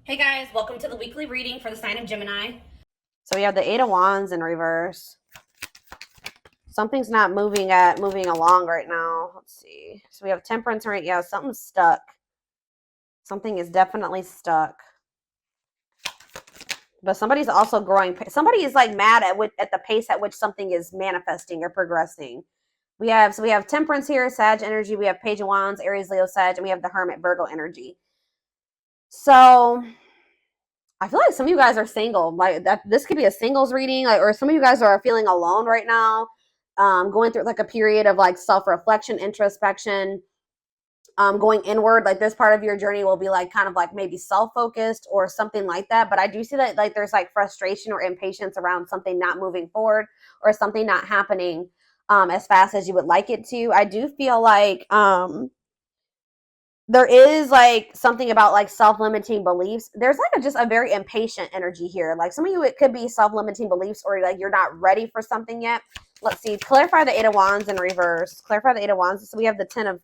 Hey guys, welcome to the weekly reading for the sign of Gemini. So we have the Eight of Wands in reverse. Something's not moving along right now. Let's see. So we have Temperance right. Yeah, something's stuck. Something is definitely stuck. But somebody's also growing. Somebody is like mad at the pace at which something is manifesting or progressing. We have Temperance here, Sag energy. We have Page of Wands, Aries, Leo, Sag, and we have the Hermit, Virgo energy. So I feel like some of you guys are single. Like that, this could be a singles reading, like, or some of you guys are feeling alone right now, going through like a period of like self-reflection, introspection, going inward. Like this part of your journey will be like kind of like maybe self-focused or something like that. But I do see that like there's like frustration or impatience around something not moving forward or something not happening as fast as you would like it to. I do feel like there is like something about like self-limiting beliefs. There's like just a very impatient energy here. Like some of you, it could be self-limiting beliefs or like you're not ready for something yet. Let's see. Clarify the Eight of Wands in reverse. Clarify the Eight of Wands. So we have the Ten of.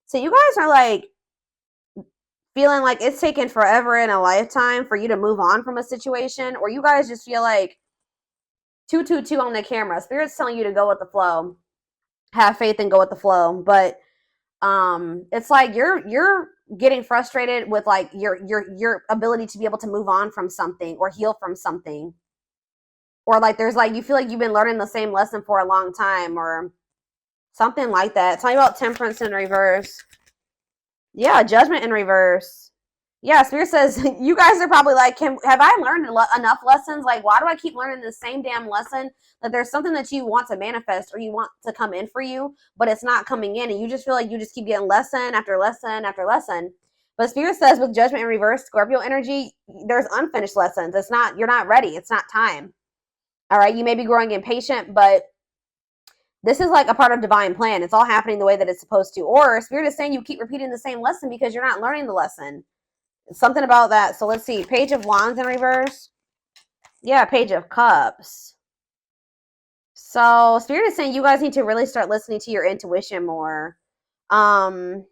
So you guys are like feeling like it's taken forever in a lifetime for you to move on from a situation, or you guys just feel like 222 on the camera. Spirit's telling you to go with the flow, have faith and go with the flow. But it's like you're getting frustrated with like your ability to be able to move on from something or heal from something, or like there's like you feel like you've been learning the same lesson for a long time or something like that. Tell me about Temperance in reverse. Yeah, Judgment in reverse. Yeah, Spirit says you guys are probably like, have I learned enough lessons? Like, why do I keep learning the same damn lesson? That there's something that you want to manifest or you want to come in for you, but it's not coming in, and you just feel like you just keep getting lesson after lesson after lesson. But Spirit says with Judgment in reverse, Scorpio energy, there's unfinished lessons. It's not, you're not ready. It's not time. All right, you may be growing impatient, but this is like a part of divine plan. It's all happening the way that it's supposed to. Or Spirit is saying you keep repeating the same lesson because you're not learning the lesson. Something about that. So let's see. Page of Wands in reverse. Yeah, Page of Cups. So Spirit is saying you guys need to really start listening to your intuition more. Tell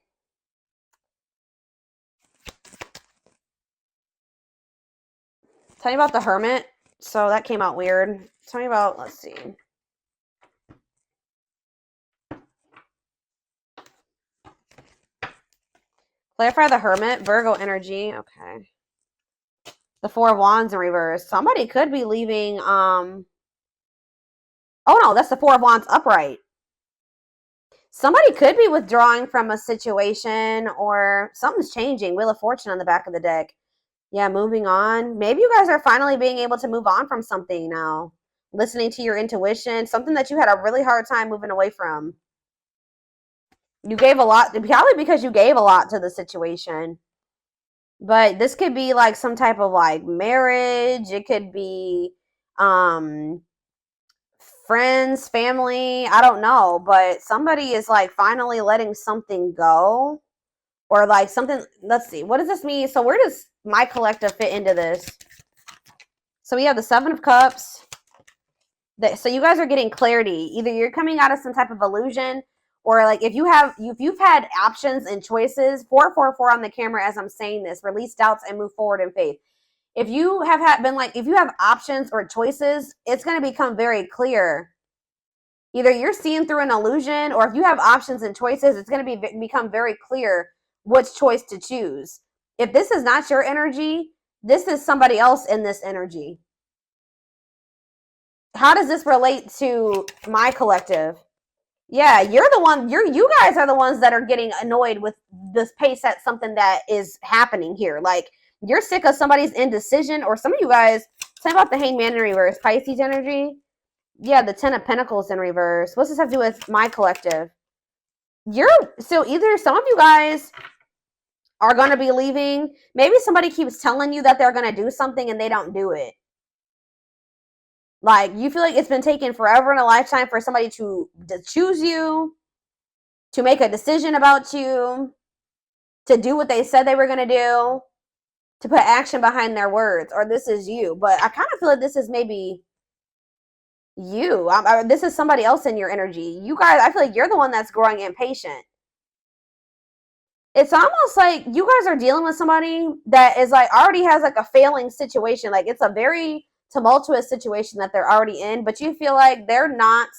me about the Hermit. So that came out weird. Tell me about, let's see. Clarify the Hermit, Virgo energy. Okay. The Four of Wands in reverse. Somebody could be leaving. Oh no, that's the Four of Wands upright. Somebody could be withdrawing from a situation or something's changing. Wheel of Fortune on the back of the deck. Yeah, moving on. Maybe you guys are finally being able to move on from something now. Listening to your intuition, something that you had a really hard time moving away from. You gave a lot, probably because you gave a lot to the situation. But this could be like some type of like marriage. It could be friends, family. I don't know. But somebody is like finally letting something go. Or like something, let's see. What does this mean? So where does my collective fit into this? So we have the Seven of Cups. So you guys are getting clarity. Either you're coming out of some type of illusion, or like if you've had options and choices. 444 on the camera as I'm saying this. Release doubts and move forward in faith. If you have been like, if you have options or choices, it's going to become very clear. Either you're seeing through an illusion, or if you have options and choices, it's going to become very clear which choice to choose. If this is not your energy, this is somebody else in this energy. How does this relate to my collective? Yeah, you're the one, you guys are the ones that are getting annoyed with this pace at something that is happening here. Like, you're sick of somebody's indecision, or some of you guys, tell me about the Hangman in reverse, Pisces energy. Yeah, the Ten of Pentacles in reverse. What's this have to do with my collective? So either some of you guys are going to be leaving. Maybe somebody keeps telling you that they're going to do something and they don't do it. Like, you feel like it's been taking forever in a lifetime for somebody to choose you, to make a decision about you, to do what they said they were going to do, to put action behind their words, or this is you. But I kind of feel like this is maybe you. This is somebody else in your energy. You guys, I feel like you're the one that's growing impatient. It's almost like you guys are dealing with somebody that is like already has like a failing situation. Like it's a very tumultuous situation that they're already in, but you feel like they're not.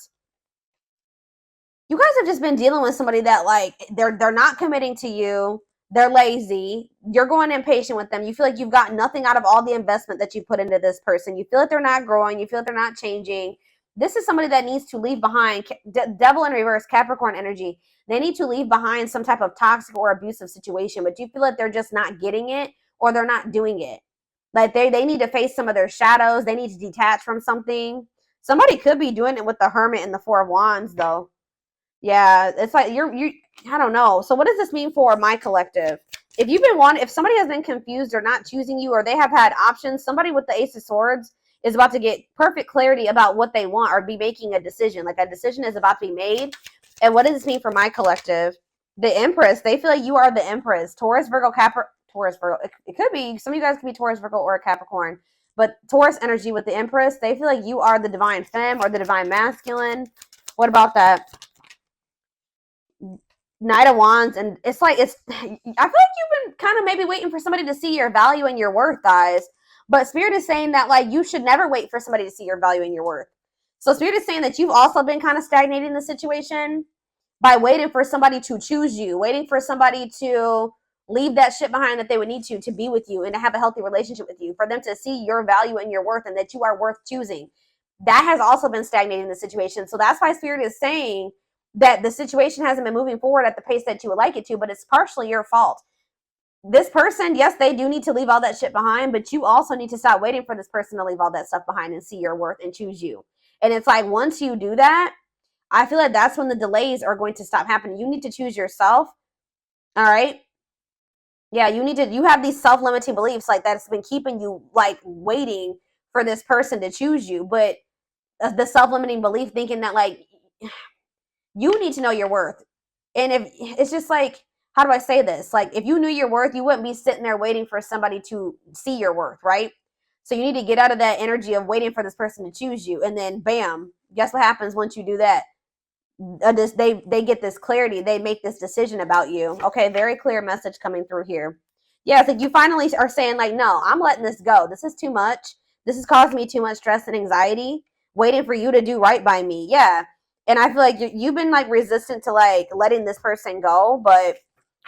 You guys have just been dealing with somebody that like they're not committing to you. They're lazy. You're going impatient with them. You feel like you've got nothing out of all the investment that you put into this person. You feel like they're not growing. You feel like they're not changing. This is somebody that needs to leave behind. Devil in reverse, Capricorn energy. They need to leave behind some type of toxic or abusive situation, but you feel like they're just not getting it or they're not doing it. Like they need to face some of their shadows. They need to detach from something. Somebody could be doing it with the Hermit and the Four of Wands, though. Yeah, it's like you I don't know. So what does this mean for my collective? If somebody has been confused or not choosing you or they have had options, somebody with the Ace of Swords is about to get perfect clarity about what they want or be making a decision. Like a decision is about to be made. And what does this mean for my collective? The Empress, they feel like you are the Empress. Taurus, Virgo, Taurus, Virgo. It could be, some of you guys could be Taurus, Virgo, or a Capricorn. But Taurus energy with the Empress, they feel like you are the divine femme or the divine masculine. What about that? Knight of Wands, and it's like I feel like you've been kind of maybe waiting for somebody to see your value and your worth, guys. But Spirit is saying that like you should never wait for somebody to see your value and your worth. So Spirit is saying that you've also been kind of stagnating the situation by waiting for somebody to choose you, waiting for somebody to leave that shit behind that they would need to be with you and to have a healthy relationship with you, for them to see your value and your worth and that you are worth choosing. That has also been stagnating the situation. So that's why Spirit is saying that the situation hasn't been moving forward at the pace that you would like it to, but it's partially your fault. This person, yes, they do need to leave all that shit behind, but you also need to stop waiting for this person to leave all that stuff behind and see your worth and choose you. And it's like once you do that, I feel like that's when the delays are going to stop happening. You need to choose yourself. All right. Yeah, you have these self-limiting beliefs like that's been keeping you like waiting for this person to choose you. But the self-limiting belief thinking that like you need to know your worth. And if it's just like, how do I say this? Like if you knew your worth, you wouldn't be sitting there waiting for somebody to see your worth, right? So you need to get out of that energy of waiting for this person to choose you. And then bam, guess what happens once you do that? They get this clarity. They make this decision about you. Okay, very clear message coming through here. Yeah, so you finally are saying like, no, I'm letting this go. This is too much. This is causing me too much stress and anxiety. Waiting for you to do right by me. Yeah, and I feel like you've been like resistant to like letting this person go, but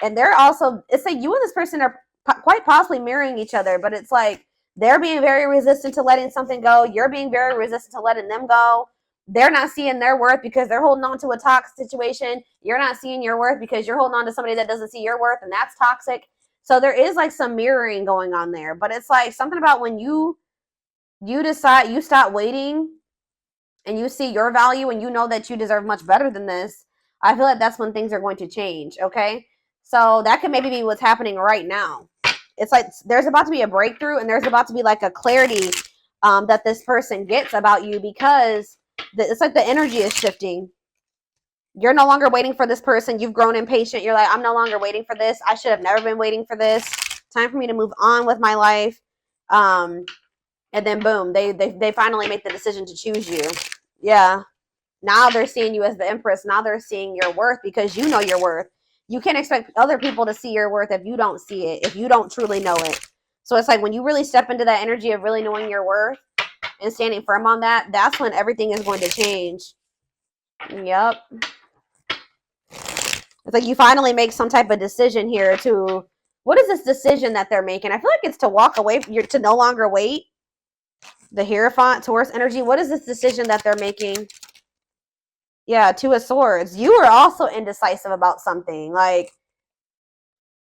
and they're also, it's like you and this person are quite possibly mirroring each other, but it's like they're being very resistant to letting something go. You're being very resistant to letting them go. They're not seeing their worth because they're holding on to a toxic situation. You're not seeing your worth because you're holding on to somebody that doesn't see your worth, and that's toxic. So there is like some mirroring going on there, but it's like something about when you decide, you stop waiting and you see your value and you know that you deserve much better than this. I feel like that's when things are going to change. Okay, so that could maybe be what's happening right now. It's like there's about to be a breakthrough and there's about to be like a clarity that this person gets about you, because it's like the energy is shifting. You're no longer waiting for this person. You've grown impatient. You're like, I'm no longer waiting for this. I should have never been waiting for this. Time for me to move on with my life. And then boom, they finally make the decision to choose you. Yeah. Now they're seeing you as the Empress. Now they're seeing your worth because you know your worth. You can't expect other people to see your worth if you don't see it, if you don't truly know it. So it's like when you really step into that energy of really knowing your worth and standing firm on that, that's when everything is going to change. Yep. It's like you finally make some type of decision here to, what is this decision that they're making? I feel like it's to walk away, to no longer wait. The Hierophant, Taurus energy. What is this decision that they're making? Yeah, Two of Swords. You were also indecisive about something. Like,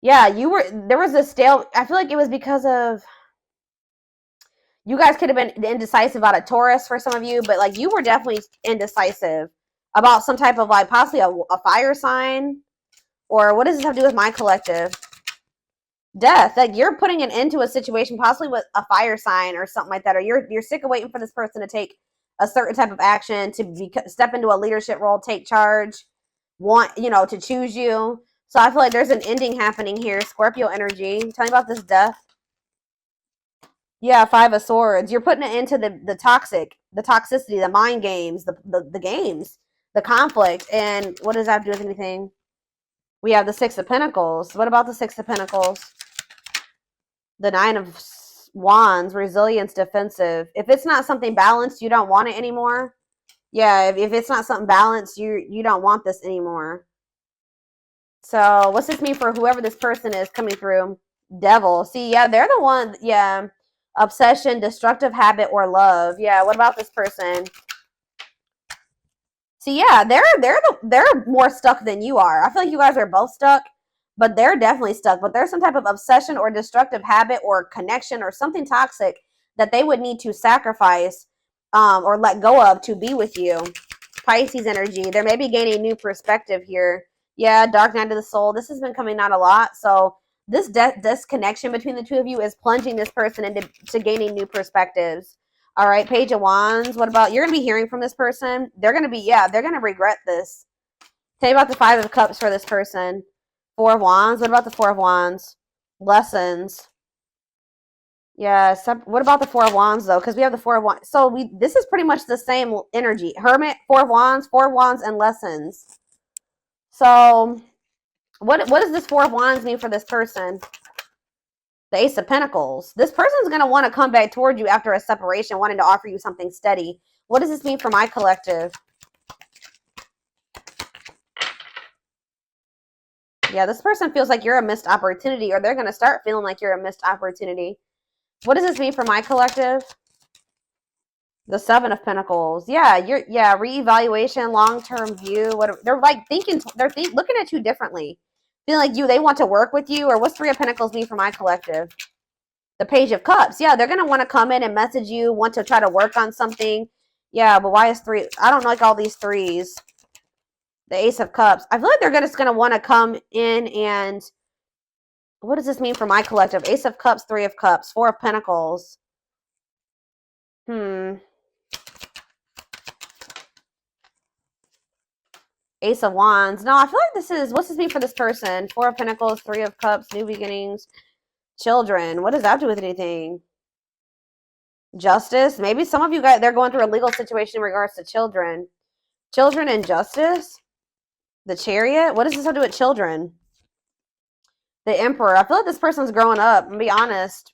yeah, there was a stale, I feel like it was because of, you guys could have been indecisive about a Taurus for some of you, but like you were definitely indecisive about some type of like possibly a fire sign. Or what does this have to do with my collective? Death. Like you're putting an end to a situation possibly with a fire sign or something like that. Or you're sick of waiting for this person to take a certain type of action, to step into a leadership role, take charge, to choose you. So I feel like there's an ending happening here. Scorpio energy. Tell me about this death. Yeah, Five of Swords. You're putting it into the toxicity, the mind games, the games, the conflict. And what does that have to do with anything? We have the Six of Pentacles. What about the Six of Pentacles? The Nine of Wands, resilience, defensive. If it's not something balanced, you don't want it anymore. Yeah, if it's not something balanced, you don't want this anymore. So what's this mean for whoever this person is coming through? Devil. See, yeah, they're the one. Yeah, obsession, destructive habit, or love. Yeah, what about this person? See, yeah, they're more stuck than you are. I feel like you guys are both stuck, but they're definitely stuck. But there's some type of obsession or destructive habit or connection or something toxic that they would need to sacrifice or let go of to be with you. Pisces energy. They may be gaining new perspective here. Yeah, dark night of the soul. This has been coming out a lot. So this disconnection between the two of you is plunging this person into gaining new perspectives. All right, Page of Wands. What about, you're going to be hearing from this person. They're going to be, yeah, they're going to regret this. Tell me about the Five of Cups for this person. Four of Wands. What about the Four of Wands? Lessons. Yeah, what about the Four of Wands, though? Because we have the Four of Wands. So this is pretty much the same energy. Hermit, Four of Wands, and lessons. So what does this Four of Wands mean for this person? The Ace of Pentacles. This person's going to want to come back toward you after a separation, wanting to offer you something steady. What does this mean for my collective? Yeah, this person feels like you're a missed opportunity, or they're going to start feeling like you're a missed opportunity. What does this mean for my collective? The Seven of Pentacles. Yeah, reevaluation, long-term view. They're like thinking, looking at you differently. Feeling like they want to work with you. Or what's Three of Pentacles mean for my collective? The Page of Cups. Yeah, they're going to want to come in and message you, want to try to work on something. Yeah, but why is three? I don't like all these threes. The Ace of Cups. I feel like they're just going to want to come in and, what does this mean for my collective? Ace of Cups, Three of Cups, Four of Pentacles. Ace of Wands. No, I feel like what's this mean for this person? Four of Pentacles, Three of Cups, new beginnings, children. What does that do with anything? Justice. Maybe some of you guys, they're going through a legal situation in regards to children. Children and justice. The Chariot. What does this have to do with children? The Emperor. I feel like this person's growing up. I'm gonna be honest.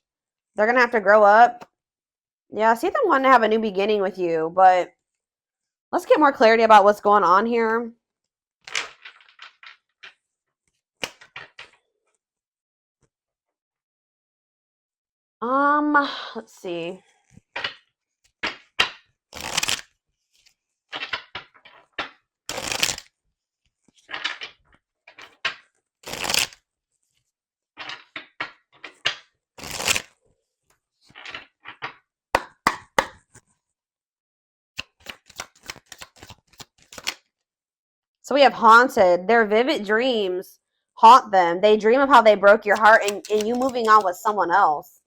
They're going to have to grow up. Yeah, I see them wanting to have a new beginning with you, but let's get more clarity about what's going on here. Let's see. So we have haunted. Their vivid dreams haunt them. They dream of how they broke your heart and you moving on with someone else.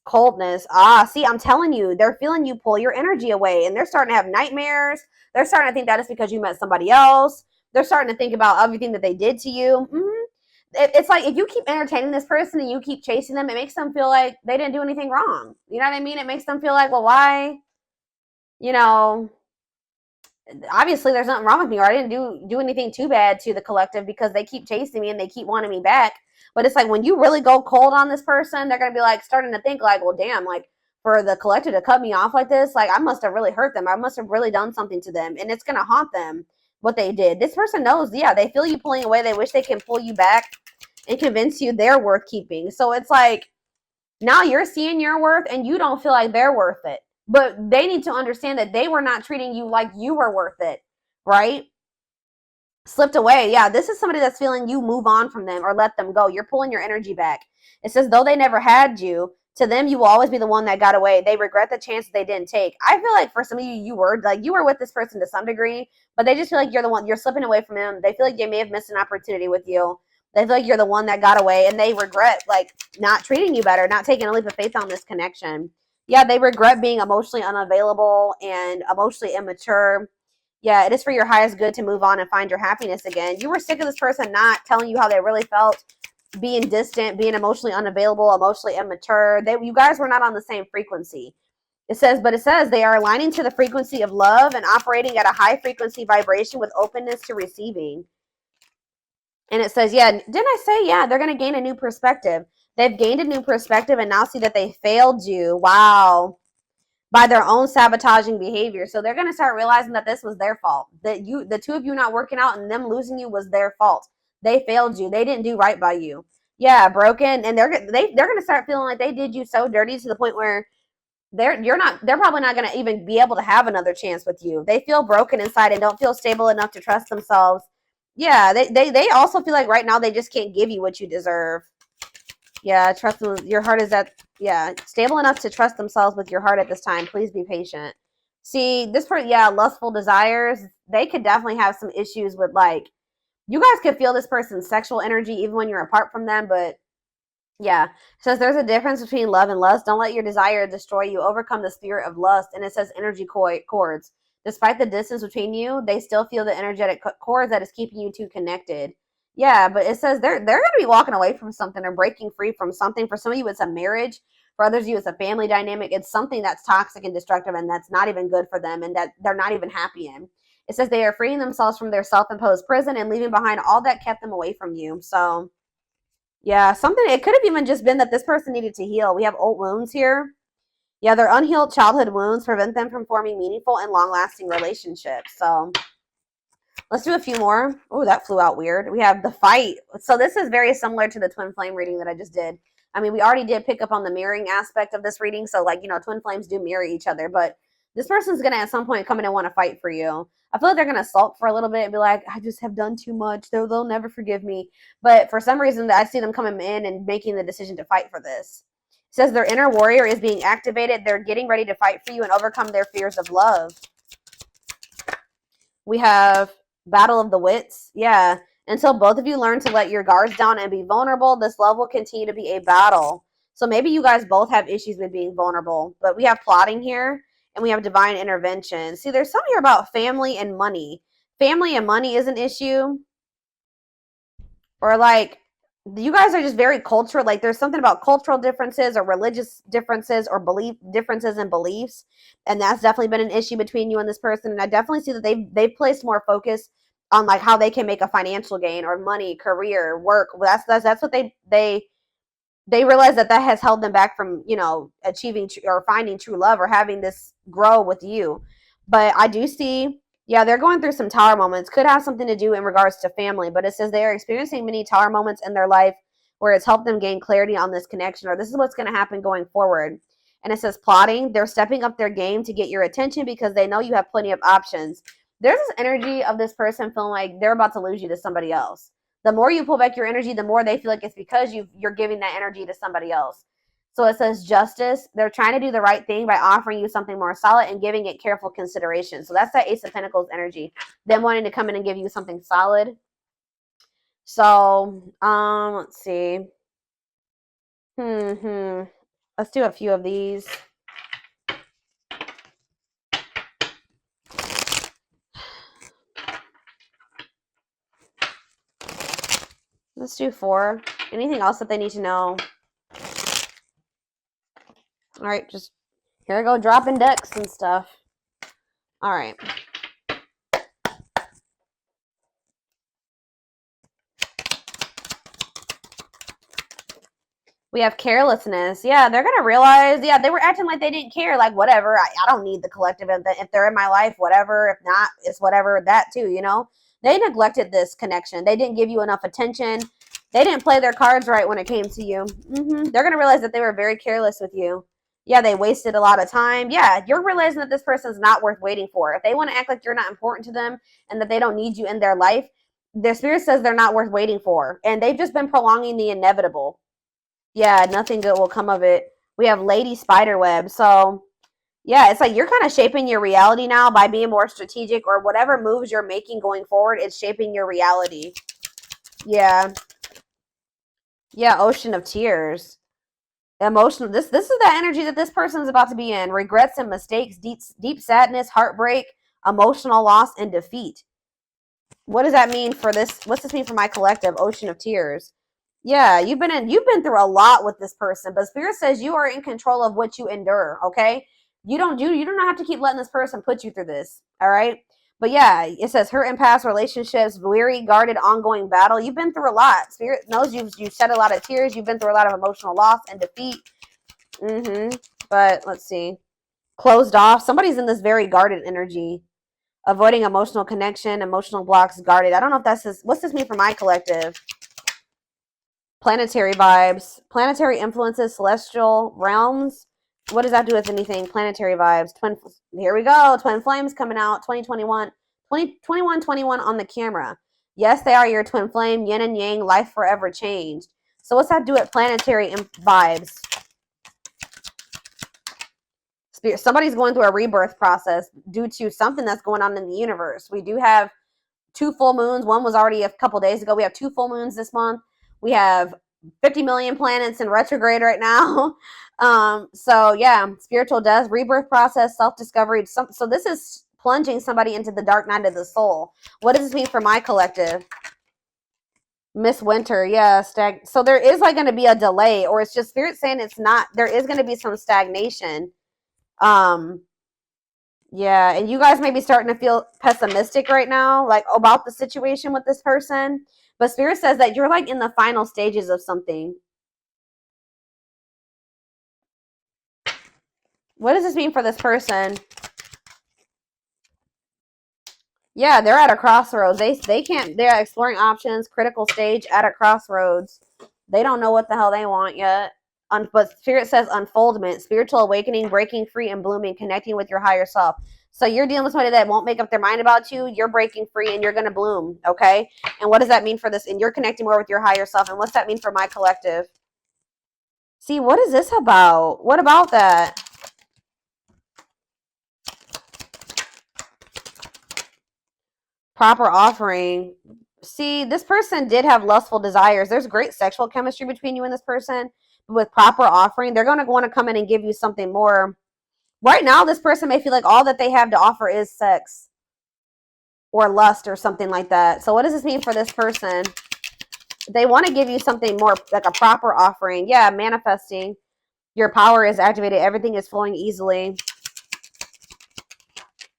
Coldness. See, I'm telling you, they're feeling you pull your energy away, and they're starting to have nightmares. They're starting to think that it's because you met somebody else. They're starting to think about everything that they did to you. It's like if you keep entertaining this person and you keep chasing them, it makes them feel like they didn't do anything wrong. You know what I mean? It makes them feel like, well, why? You know, obviously there's nothing wrong with me, or I didn't do anything too bad to the collective because they keep chasing me and they keep wanting me back. But it's like when you really go cold on this person, they're going to be like starting to think like, well, damn, like for the collective to cut me off like this, like I must have really hurt them. I must have really done something to them, and it's going to haunt them what they did. This person knows, yeah, they feel you pulling away. They wish they can pull you back and convince you they're worth keeping. So it's like now you're seeing your worth and you don't feel like they're worth it. But they need to understand that they were not treating you like you were worth it, right? Slipped away. Yeah, this is somebody that's feeling you move on from them or let them go. You're pulling your energy back. It says, though they never had you, to them, you will always be the one that got away. They regret the chance they didn't take. I feel like for some of you, you were with this person to some degree, but they just feel like you're the one, you're slipping away from them. They feel like they may have missed an opportunity with you. They feel like you're the one that got away, and they regret like not treating you better, not taking a leap of faith on this connection. Yeah, they regret being emotionally unavailable and emotionally immature. Yeah, it is for your highest good to move on and find your happiness again. You were sick of this person not telling you how they really felt, being distant, being emotionally unavailable, emotionally immature. You guys were not on the same frequency. It says they are aligning to the frequency of love and operating at a high frequency vibration with openness to receiving. And it says, yeah, didn't I say, yeah, they're going to gain a new perspective. They've gained a new perspective and now see that they failed you. Wow. By their own sabotaging behavior. So they're going to start realizing that this was their fault. That the two of you not working out and them losing you was their fault. They failed you. They didn't do right by you. Yeah, broken. And they're going to start feeling like they did you so dirty to the point where they're probably not going to even be able to have another chance with you. They feel broken inside and don't feel stable enough to trust themselves. Yeah, they also feel like right now they just can't give you what you deserve. Yeah, trust them. Your heart is at, yeah, stable enough to trust themselves with your heart at this time. Please be patient. See, this person, yeah, lustful desires, they could definitely have some issues with, like, you guys could feel this person's sexual energy even when you're apart from them, but yeah. It says there's a difference between love and lust. Don't let your desire destroy you. Overcome the spirit of lust. And it says energy cords. Despite the distance between you, they still feel the energetic cords that is keeping you two connected. Yeah, but it says they're going to be walking away from something or breaking free from something. For some of you, it's a marriage. For others of you, it's a family dynamic. It's something that's toxic and destructive and that's not even good for them and that they're not even happy in. It says they are freeing themselves from their self-imposed prison and leaving behind all that kept them away from you. So yeah, something, it could have even just been that this person needed to heal. We have old wounds here. Yeah, their unhealed childhood wounds prevent them from forming meaningful and long-lasting relationships. So let's do a few more. Oh, that flew out weird. We have the fight. So this is very similar to the twin flame reading that I just did. I mean, we already did pick up on the mirroring aspect of this reading. So, like, you know, twin flames do mirror each other. But this person's going to at some point come in and want to fight for you. I feel like they're going to sulk for a little bit and be like, I just have done too much. They'll never forgive me. But for some reason, I see them coming in and making the decision to fight for this. It says their inner warrior is being activated. They're getting ready to fight for you and overcome their fears of love. We have Battle of the Wits. Yeah. Until both of you learn to let your guards down and be vulnerable, this love will continue to be a battle. So maybe you guys both have issues with being vulnerable. But we have plotting here and we have divine intervention. See, there's something here about family and money. Family and money is an issue. Or like, you guys are just very cultural. Like, there's something about cultural differences or religious differences or belief differences in beliefs, and that's definitely been an issue between you and this person. And I definitely see that they've placed more focus on like how they can make a financial gain or money, career, work. That's what they realize that has held them back from, you know, achieving or finding true love or having this grow with you. But I do see, yeah, they're going through some tower moments. Could have something to do in regards to family, but it says they are experiencing many tower moments in their life where it's helped them gain clarity on this connection, or this is what's going to happen going forward. And it says plotting. They're stepping up their game to get your attention because they know you have plenty of options. There's this energy of this person feeling like they're about to lose you to somebody else. The more you pull back your energy, the more they feel like it's because you're giving that energy to somebody else. So it says justice. They're trying to do the right thing by offering you something more solid and giving it careful consideration. So that's that Ace of Pentacles energy. Them wanting to come in and give you something solid. So, let's see. Let's do a few of these. Let's do 4. Anything else that they need to know? All right, just here I go dropping decks and stuff. All right. We have carelessness. Yeah, they're going to realize, yeah, they were acting like they didn't care. Like, whatever, I don't need the collective. If they're in my life, whatever. If not, it's whatever, that too, you know? They neglected this connection. They didn't give you enough attention. They didn't play their cards right when it came to you. They're going to realize that they were very careless with you. Yeah, they wasted a lot of time. Yeah, you're realizing that this person's not worth waiting for. If they want to act like you're not important to them and that they don't need you in their life, their spirit says they're not worth waiting for. And they've just been prolonging the inevitable. Yeah, nothing good will come of it. We have Lady Spiderweb. So, yeah, it's like you're kind of shaping your reality now by being more strategic, or whatever moves you're making going forward, it's shaping your reality. Yeah. Yeah, Ocean of Tears. Emotional. This is the energy that this person's about to be in. Regrets and mistakes, deep sadness, heartbreak, emotional loss, and defeat. What does that mean for this? What's this mean for my collective? Ocean of Tears. Yeah, you've been through a lot with this person, but Spirit says you are in control of what you endure, okay? You don't have to keep letting this person put you through this, all right? But yeah, it says hurt in past relationships, weary, guarded, ongoing battle. You've been through a lot. Spirit knows you've shed a lot of tears. You've been through a lot of emotional loss and defeat. But let's see. Closed off. Somebody's in this very guarded energy. Avoiding emotional connection, emotional blocks, guarded. I don't know if that's this. What's this mean for my collective? Planetary vibes. Planetary influences, celestial realms. What does that do with anything? Planetary vibes. Here we go. Twin flames coming out. 2021. 21 on the camera. Yes, they are your twin flame. Yin and yang. Life forever changed. So what's that do with planetary vibes? Somebody's going through a rebirth process due to something that's going on in the universe. We do have 2 full moons. One was already a couple days ago. We have 2 full moons this month. We have 50 million planets in retrograde right now. So yeah, spiritual death, rebirth process, self-discovery. So this is plunging somebody into the dark night of the soul. What does this mean for my collective? Miss Winter, yeah, so there is like going to be a delay, or it's just spirit saying it's not. There is going to be some stagnation. Yeah, and you guys may be starting to feel pessimistic right now, like about the situation with this person. But Spirit says that you're like in the final stages of something. What does this mean for this person? Yeah, they're at a crossroads. They're exploring options, critical stage, at a crossroads. They don't know what the hell they want yet. But Spirit says unfoldment, spiritual awakening, breaking free and blooming, connecting with your higher self. So you're dealing with somebody that won't make up their mind about you. You're breaking free and you're going to bloom, okay? And what does that mean for this? And you're connecting more with your higher self. And what's that mean for my collective? See, what is this about? What about that? Proper offering. See, this person did have lustful desires. There's great sexual chemistry between you and this person. But with proper offering, they're going to want to come in and give you something more. Right now, this person may feel like all that they have to offer is sex or lust or something like that. So what does this mean for this person? They want to give you something more, like a proper offering. Yeah, manifesting. Your power is activated. Everything is flowing easily.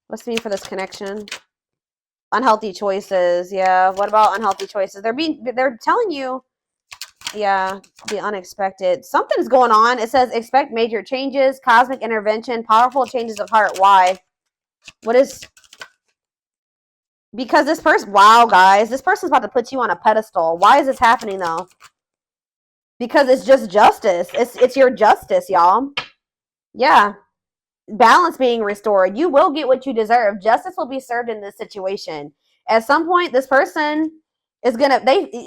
What's it mean for this connection? Unhealthy choices. Yeah, what about unhealthy choices? They're telling you, yeah, the unexpected. Something's going on. It says expect major changes, cosmic intervention, powerful changes of heart. Why? What is... Because this person... Wow, guys. This person's about to put you on a pedestal. Why is this happening, though? Because it's just justice. It's your justice, y'all. Yeah. Balance being restored. You will get what you deserve. Justice will be served in this situation. At some point, this person... is gonna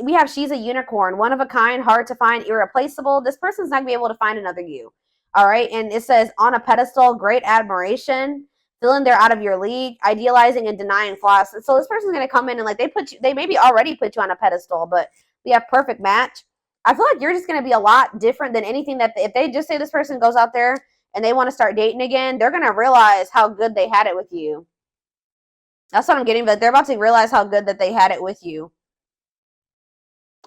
we have she's a unicorn, one of a kind, hard to find, irreplaceable. This person's not gonna be able to find another you. All right. And it says on a pedestal, great admiration, feeling they're out of your league, idealizing and denying flaws. So this person's gonna come in and like they maybe already put you on a pedestal, but we have perfect match. I feel like you're just gonna be a lot different than anything that if they just say this person goes out there and they want to start dating again, they're gonna realize how good they had it with you. That's what I'm getting, but they're about to realize how good that they had it with you.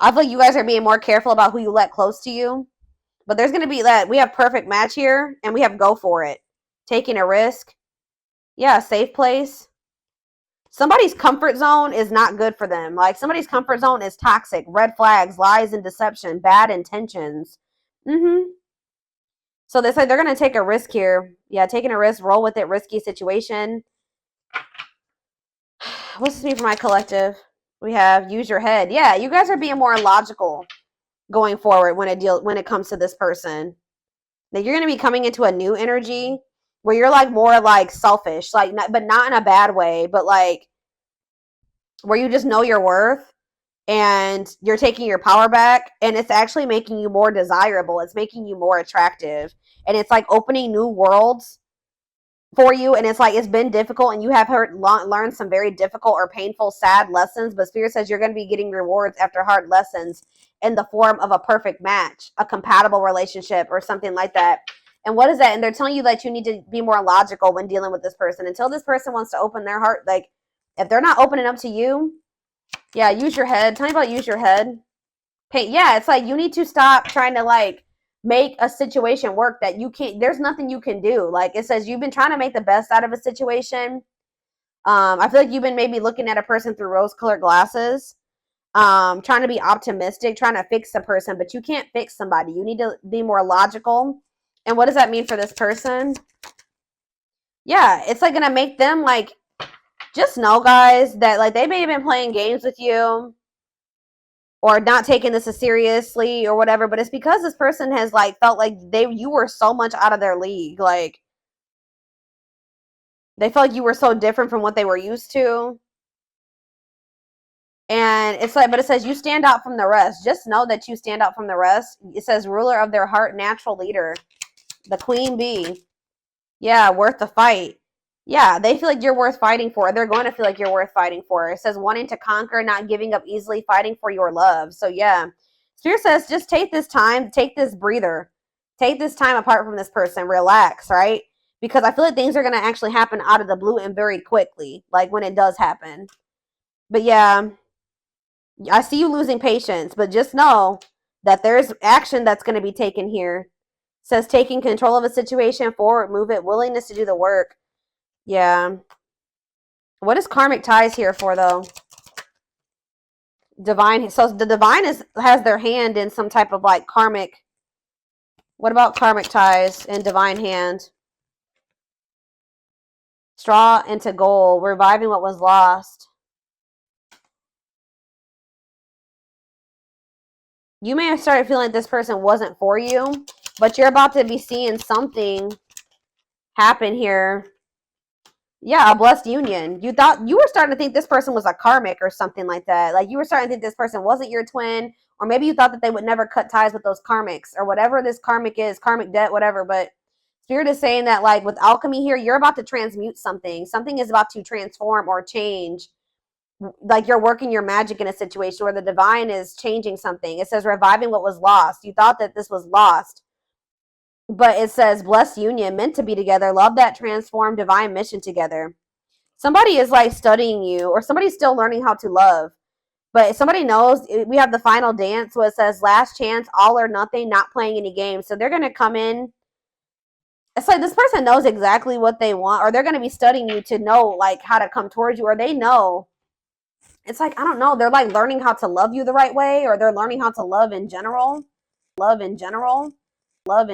I feel like you guys are being more careful about who you let close to you. But there's going to be that. We have perfect match here. And we have go for it. Taking a risk. Yeah, safe place. Somebody's comfort zone is not good for them. Like somebody's comfort zone is toxic. Red flags, lies and deception. Bad intentions. So they say they're going to take a risk here. Yeah, taking a risk. Roll with it. Risky situation. What's this mean for my collective? We have use your head. Yeah, you guys are being more logical going forward when it comes to this person. Now you're going to be coming into a new energy where you're like more like selfish, like but not in a bad way, but like where you just know your worth and you're taking your power back and it's actually making you more desirable. It's making you more attractive and it's like opening new worlds for you, and it's like it's been difficult and you have learned some very difficult or painful, sad lessons, but Spirit says you're going to be getting rewards after hard lessons in the form of a perfect match, a compatible relationship or something like that. And what is that? And they're telling you that you need to be more logical when dealing with this person. Until this person wants to open their heart, like if they're not opening up to you, yeah, use your head. Tell me about use your head. Yeah, it's like you need to stop trying to like make a situation work that you can't. There's nothing you can do. Like it says you've been trying to make the best out of a situation. I feel like you've been maybe looking at a person through rose-colored glasses, trying to be optimistic, trying to fix a person, but you can't fix somebody. You need to be more logical. And what does that mean for this person? Yeah, it's like gonna make them like, just know, guys, that like they may have been playing games with you or not taking this as seriously or whatever, but it's because this person has like felt like you were so much out of their league. Like they felt like you were so different from what they were used to. And it's like, but it says you stand out from the rest. Just know that you stand out from the rest. It says ruler of their heart, natural leader, the queen bee. Yeah, worth the fight. Yeah, they feel like you're worth fighting for. They're going to feel like you're worth fighting for. It says wanting to conquer, not giving up easily, fighting for your love. So yeah, Spirit says just take this time, take this breather, take this time apart from this person, relax, right? Because I feel like things are going to actually happen out of the blue and very quickly, like when it does happen. But yeah, I see you losing patience, but just know that there's action that's going to be taken here. It says taking control of a situation, forward, move it, willingness to do the work. Yeah. What is karmic ties here for, though? Divine. So the divine has their hand in some type of like karmic. What about karmic ties and divine hand? Straw into gold, reviving what was lost. You may have started feeling like this person wasn't for you, but you're about to be seeing something happen here. Yeah, a blessed union. You thought you were starting to think this person was a karmic or something like that. Like you were starting to think this person wasn't your twin, or maybe you thought that they would never cut ties with those karmics or whatever this karmic is, karmic debt, whatever. But Spirit is saying that like with alchemy here, you're about to transmute something. Something is about to transform or change. Like you're working your magic in a situation where the divine is changing something. It says reviving what was lost. You thought that this was lost. But it says blessed union, meant to be together, love that transform, divine mission together. Somebody is like studying you, or somebody's still learning how to love. But somebody knows. We have the final dance where it says last chance, all or nothing, not playing any games. So they're going to come in. It's like this person knows exactly what they want, or they're going to be studying you to know like how to come towards you, or they know. It's like, I don't know. They're like learning how to love you the right way, or they're learning how to love in general. Love in general. Love in